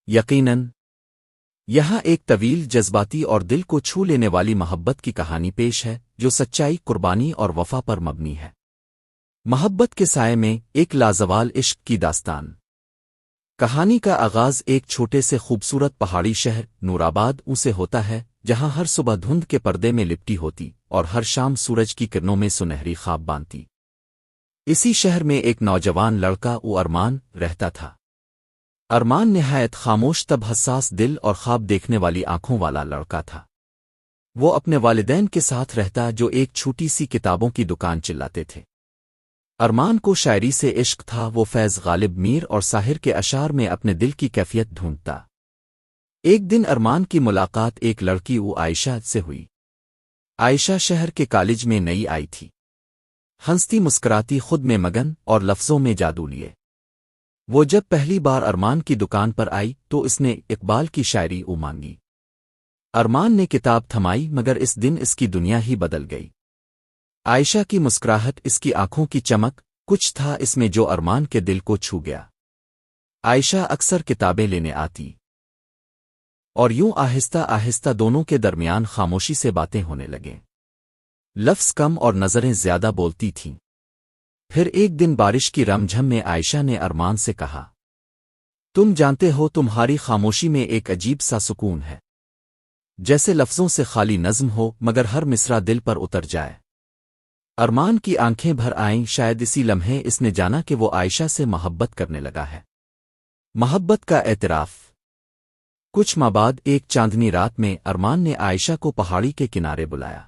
یقیناً یہاں ایک طویل جذباتی اور دل کو چھو لینے والی محبت کی کہانی پیش ہے جو سچائی، قربانی اور وفا پر مبنی ہے۔ محبت کے سائے میں ایک لازوال عشق کی داستان۔ کہانی کا آغاز ایک چھوٹے سے خوبصورت پہاڑی شہر نورآباد سے ہوتا ہے، جہاں ہر صبح دھند کے پردے میں لپٹی ہوتی اور ہر شام سورج کی کرنوں میں سنہری خواب باندھتی۔ اسی شہر میں ایک نوجوان لڑکا ارمان رہتا تھا۔ ارمان نہایت خاموش، تب حساس دل اور خواب دیکھنے والی آنکھوں والا لڑکا تھا۔ وہ اپنے والدین کے ساتھ رہتا جو ایک چھوٹی سی کتابوں کی دکان چلاتے تھے۔ ارمان کو شاعری سے عشق تھا، وہ فیض غالب، میر اور ساحر کے اشعار میں اپنے دل کی کیفیت ڈھونڈتا۔ ایک دن ارمان کی ملاقات ایک لڑکی عائشہ سے ہوئی۔ عائشہ شہر کے کالج میں نئی آئی تھی، ہنستی مسکراتی، خود میں مگن اور لفظوں میں جادو لیے۔ وہ جب پہلی بار ارمان کی دکان پر آئی تو اس نے اقبال کی شاعری مانگی۔ ارمان نے کتاب تھمائی، مگر اس دن اس کی دنیا ہی بدل گئی۔ عائشہ کی مسکراہٹ، اس کی آنکھوں کی چمک، کچھ تھا اس میں جو ارمان کے دل کو چھو گیا۔ عائشہ اکثر کتابیں لینے آتی اور یوں آہستہ آہستہ دونوں کے درمیان خاموشی سے باتیں ہونے لگیں۔ لفظ کم اور نظریں زیادہ بولتی تھیں۔ پھر ایک دن بارش کی رمجھم میں عائشہ نے ارمان سے کہا، تم جانتے ہو تمہاری خاموشی میں ایک عجیب سا سکون ہے، جیسے لفظوں سے خالی نظم ہو مگر ہر مصرع دل پر اتر جائے۔ ارمان کی آنکھیں بھر آئیں، شاید اسی لمحے اس نے جانا کہ وہ عائشہ سے محبت کرنے لگا ہے۔ محبت کا اعتراف۔ کچھ ماہ بعد ایک چاندنی رات میں ارمان نے عائشہ کو پہاڑی کے کنارے بلایا۔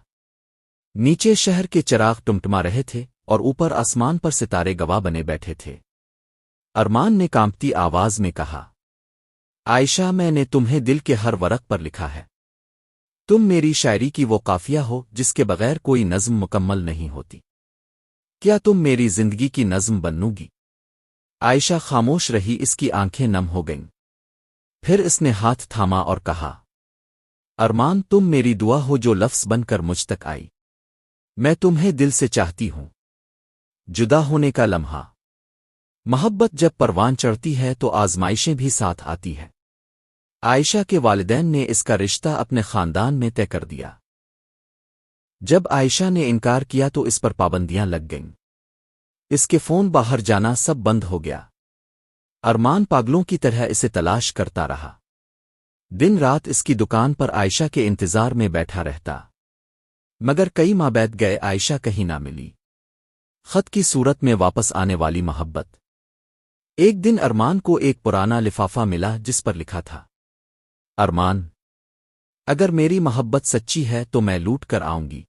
نیچے شہر کے چراغ ٹمٹما رہے تھے اور اوپر آسمان پر ستارے گواہ بنے بیٹھے تھے۔ ارمان نے کانپتی آواز میں کہا، عائشہ، میں نے تمہیں دل کے ہر ورق پر لکھا ہے۔ تم میری شاعری کی وہ قافیہ ہو جس کے بغیر کوئی نظم مکمل نہیں ہوتی۔ کیا تم میری زندگی کی نظم بنو گی؟ عائشہ خاموش رہی، اس کی آنکھیں نم ہو گئیں۔ پھر اس نے ہاتھ تھاما اور کہا، ارمان، تم میری دعا ہو جو لفظ بن کر مجھ تک آئی۔ میں تمہیں دل سے چاہتی ہوں۔ جدا ہونے کا لمحہ۔ محبت جب پروان چڑھتی ہے تو آزمائشیں بھی ساتھ آتی ہیں۔ عائشہ کے والدین نے اس کا رشتہ اپنے خاندان میں طے کر دیا۔ جب عائشہ نے انکار کیا تو اس پر پابندیاں لگ گئیں۔ اس کے فون باہر جانا سب بند ہو گیا۔ ارمان پاگلوں کی طرح اسے تلاش کرتا رہا۔ دن رات اس کی دکان پر عائشہ کے انتظار میں بیٹھا رہتا، مگر کئی ماہ بیت گئے، عائشہ کہیں نہ ملی۔ خط کی صورت میں واپس آنے والی محبت۔ ایک دن ارمان کو ایک پرانا لفافہ ملا جس پر لکھا تھا، ارمان، اگر میری محبت سچی ہے تو میں لوٹ کر آؤں گی۔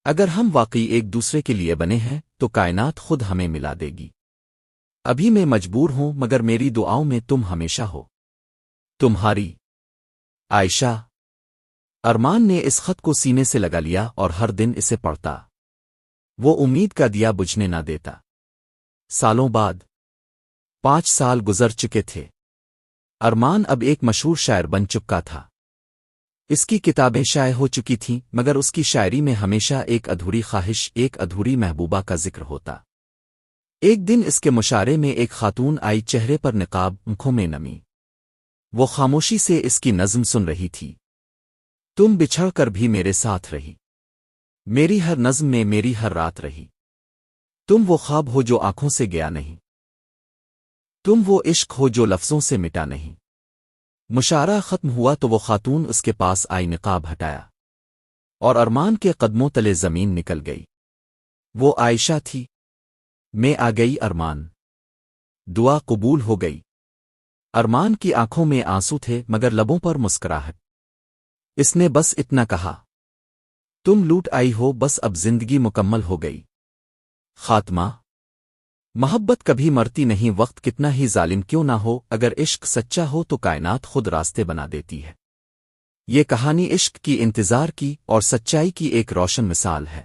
اگر ہم واقعی ایک دوسرے کے لیے بنے ہیں تو کائنات خود ہمیں ملا دے گی۔ ابھی میں مجبور ہوں مگر میری دعاؤں میں تم ہمیشہ ہو۔ تمہاری عائشہ۔ ارمان نے اس خط کو سینے سے لگا لیا اور ہر دن اسے پڑھتا۔ وہ امید کا دیا بجھنے نہ دیتا۔ سالوں بعد 5 سال گزر چکے تھے۔ ارمان اب ایک مشہور شاعر بن چکا تھا۔ اس کی کتابیں شائع ہو چکی تھیں مگر اس کی شاعری میں ہمیشہ ایک ادھوری خواہش، ایک ادھوری محبوبہ کا ذکر ہوتا۔ ایک دن اس کے مشاعرے میں ایک خاتون آئی، چہرے پر نقاب، آنکھوں میں نمی۔ وہ خاموشی سے اس کی نظم سن رہی تھی۔ تم بچھڑ کر بھی میرے ساتھ رہی، میری ہر نظم میں میری ہر رات رہی۔ تم وہ خواب ہو جو آنکھوں سے گیا نہیں، تم وہ عشق ہو جو لفظوں سے مٹا نہیں۔ مشاعرہ ختم ہوا تو وہ خاتون اس کے پاس آئی، نقاب ہٹایا اور ارمان کے قدموں تلے زمین نکل گئی۔ وہ عائشہ تھی۔ میں آ گئی ارمان، دعا قبول ہو گئی۔ ارمان کی آنکھوں میں آنسو تھے مگر لبوں پر مسکراہٹ۔ اس نے بس اتنا کہا، تم لوٹ آئی ہو، بس اب زندگی مکمل ہو گئی۔ خاتمہ۔ محبت کبھی مرتی نہیں، وقت کتنا ہی ظالم کیوں نہ ہو، اگر عشق سچا ہو تو کائنات خود راستے بنا دیتی ہے۔ یہ کہانی عشق کی، انتظار کی اور سچائی کی ایک روشن مثال ہے۔